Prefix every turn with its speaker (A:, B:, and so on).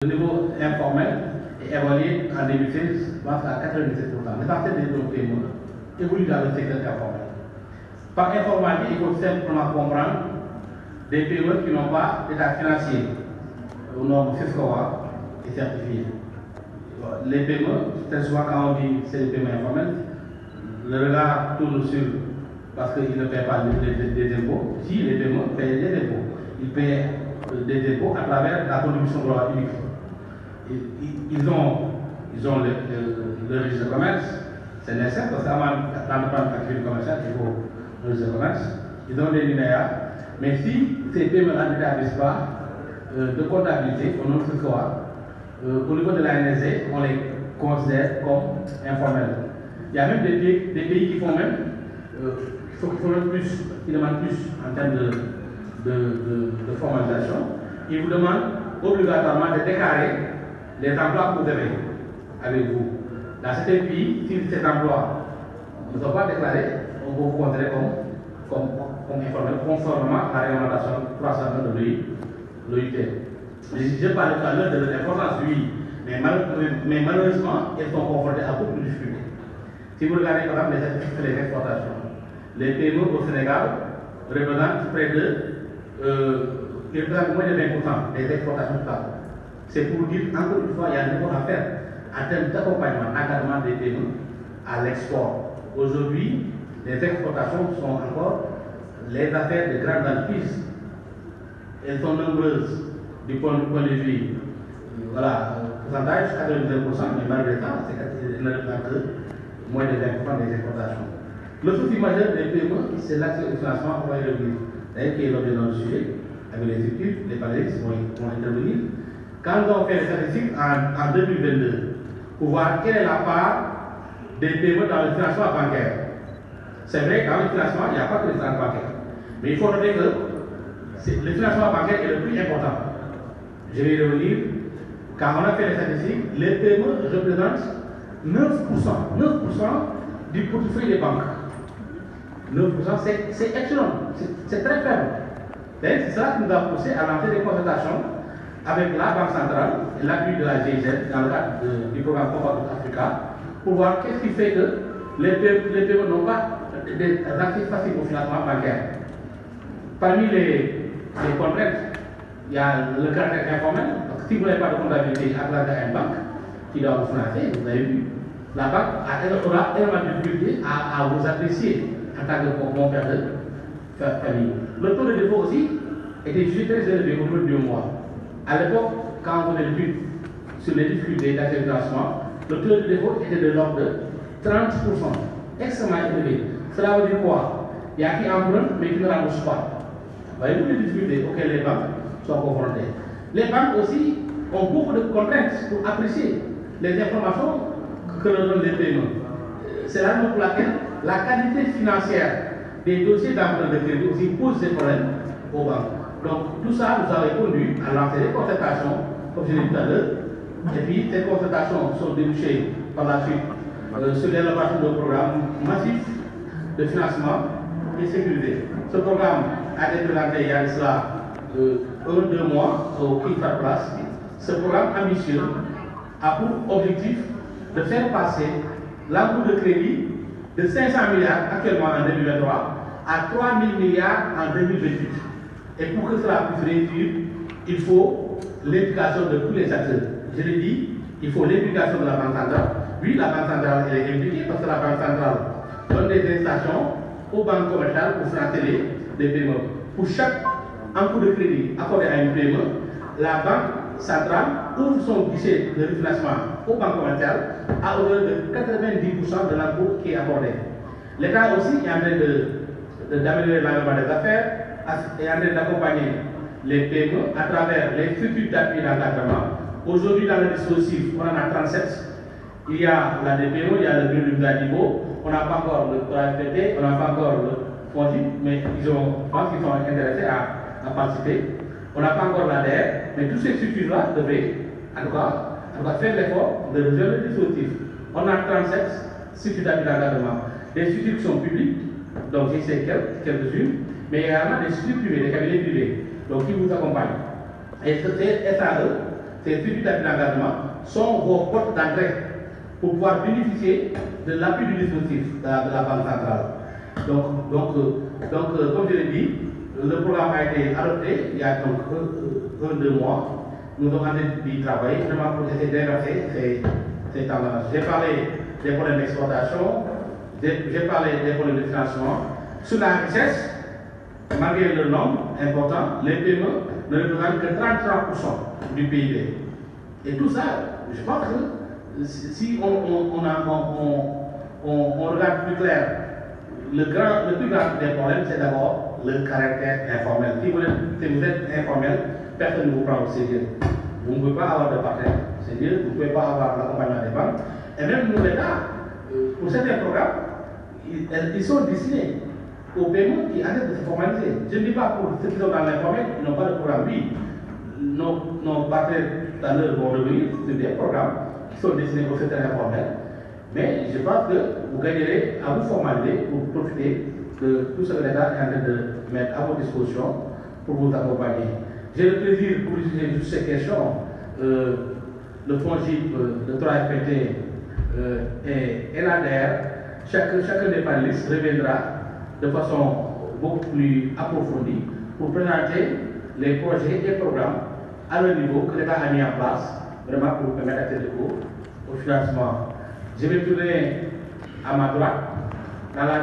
A: Le niveau informel est évalué en 2016 à 97%. L'essentiel des PME évolue dans le secteur informel. Par informatique, il faut simplement comprendre des PME qui n'ont pas d'état financier aux normes fiscales et certifiées. Les PME, très souvent quand on dit c'est des PME informels, le regard tourne sur parce qu'ils ne paient pas des impôts. Si les PME paient des impôts, ils paient des impôts à travers la contribution globale unique. Ils ont le registre de commerce, c'est nécessaire parce qu'avant d'entreprendre l'activité commerciale, il faut le registre de commerce. Ils ont des linéaires, mais si ces PME-là n'établissent pas de comptabilité au nom de au niveau de la NSE, on les considère comme informels. Il y a même des pays qui font même, qui demandent plus en termes de formalisation. Ils vous demandent obligatoirement de déclarer les emplois que vous avez avec vous. Dans certains pays, si cet emploi ne sont pas déclarés, on va vous considérer comme informel, conformément à la réglementation 301 de l'OIT. Je parlais tout à l'heure de l'importance, oui, mais malheureusement, elles sont confrontées à beaucoup de difficultés. Si vous regardez par exemple les statistiques des exportations, les PME au Sénégal représentent près de moins de 20% des exportations totales. C'est pour dire, encore une fois, il y a un effort à faire en termes d'accompagnement, d'encadrement des PME à l'export. Aujourd'hui, les exportations sont encore les affaires de grandes entreprises. Elles sont nombreuses du point de vue, pourcentage 82%, mais malgré ça, c'est ne représente que moins de 20% des exportations. Le souci majeur des PME, c'est l'accès au financement pour les revenus. D'ailleurs, qui est l'objet de notre sujet, avec les structures, les panélistes vont intervenir. Quand on fait les statistiques en 2022, pour voir quelle est la part des PME dans le financement bancaire. C'est vrai que dans le financement, il n'y a pas que le financement bancaire. Mais il faut noter que le financement bancaire est le plus important. Je vais y revenir. Quand on a fait les statistiques, les PME représentent 9% du portefeuille des banques. 9%, c'est excellent, c'est très faible. C'est ça qui nous a poussé à lancer des consultations avec la Banque centrale et l'appui de la GIZ dans le cadre du programme Compact Africa pour voir qu'est-ce qui fait que les PME n'ont pas des accès faciles au financement bancaire. Parmi les contraintes, il y a le caractère informel. Parce que si vous n'avez pas de comptabilité à travers une banque qui doit vous financer, vous avez vu, la banque aura énormément de difficulté à vous apprécier en tant que bon père de famille. Le taux de défaut aussi était jugé très élevé au bout de 2 mois. À l'époque, quand on faisait l'étude sur les difficultés d'accès au financement, le taux de défaut était de l'ordre de 30%, extrêmement élevé. Cela veut dire quoi? Il y a qui empruntent mais qui ne remboursent pas. Voyez-vous les difficultés auxquelles les banques sont confrontées. Les banques aussi ont beaucoup de contraintes pour apprécier les informations que leur donnent les PME. C'est la raison pour laquelle la qualité financière des dossiers d'emprunt de crédit aussi pose des problèmes aux banques. Donc tout ça nous a conduit à lancer des concertations, comme je l'ai dit tout à l'heure, et puis ces concertations sont débouchées par la suite sur l'élaboration d'un programme massif de financement et sécurisé. Ce programme a été présenté il y a cela 1-2 mois au Kickstart Place. Ce programme ambitieux a pour objectif de faire passer l'encours de crédit de 500 milliards actuellement en 2023 à 3 000 milliards en 2028. Et pour que cela puisse réussir, il faut l'implication de tous les acteurs. Je l'ai dit, il faut l'implication de la Banque centrale. Oui, la Banque centrale elle est impliquée parce que la Banque centrale donne des incitations aux banques commerciales pour financer les PME. Pour chaque encours de crédit accordé à une PME, la Banque centrale ouvre son guichet de refinancement aux banques commerciales à hauteur de 90% de l'encours qui est accordé. L'État aussi est en train d'améliorer l'environnement des affaires et en train d'accompagner les PME à travers les structures d'appui d'encadrement. Aujourd'hui, dans le dispositif, on en a 37. Il y a la DPO, il y a le bureau du niveau, on n'a pas encore le PRAFPT, on n'a pas encore le FONGIP, mais je pense qu'ils sont intéressés à participer. On n'a pas encore l'ADR, mais toutes ces structures-là devraient, en tout cas, faire l'effort de rejoindre le dispositif. On a 37 structures d'appui d'encadrement. Des structures qui sont publiques, donc j'y sais quelques-unes, mais également des structures privées, des cabinets privés, donc qui vous accompagnent. Et SAE ces structures d'appui d'engagement sont vos portes d'entrée pour pouvoir bénéficier de l'appui du dispositif de la Banque centrale. Donc, comme je l'ai dit, le programme a été adopté il y a donc 1-2 mois. Nous avons d'y travailler vraiment pour essayer d'inverser ces tendances. J'ai parlé des problèmes d'exportation, j'ai parlé des problèmes de financement. Sur la richesse, malgré le nombre important, les PME ne représentent que 33% du PIB. Et tout ça, je pense que si on regarde plus clair, le plus grand des problèmes, c'est d'abord le caractère informel. Si vous êtes informel, personne ne vous prend au sérieux. Vous ne pouvez pas avoir de partenaire sérieux, vous ne pouvez pas avoir l'accompagnement des banques. Et même nous, l'État, pour certains programmes, ils sont destinés aux paiements qui arrêtent de se formaliser. Je ne dis pas pour ceux qui sont dans l'informel, ils n'ont pas de programme. Oui, nos partenaires tout à l'heure vont revenir sur des programmes qui sont destinés au secteur informel. Mais je pense que vous gagnerez à vous formaliser pour profiter de tout ce que l'État est en train de mettre à votre disposition pour vous accompagner. J'ai le plaisir pour utiliser toutes ces questions. Le FONGIP, le 3FPT et l'ADER, chacun des panélistes reviendra de façon beaucoup plus approfondie pour présenter les projets et programmes à le niveau que l'État a mis en place, vraiment pour permettre à TEDECO au financement. Je vais tourner à ma droite, dans la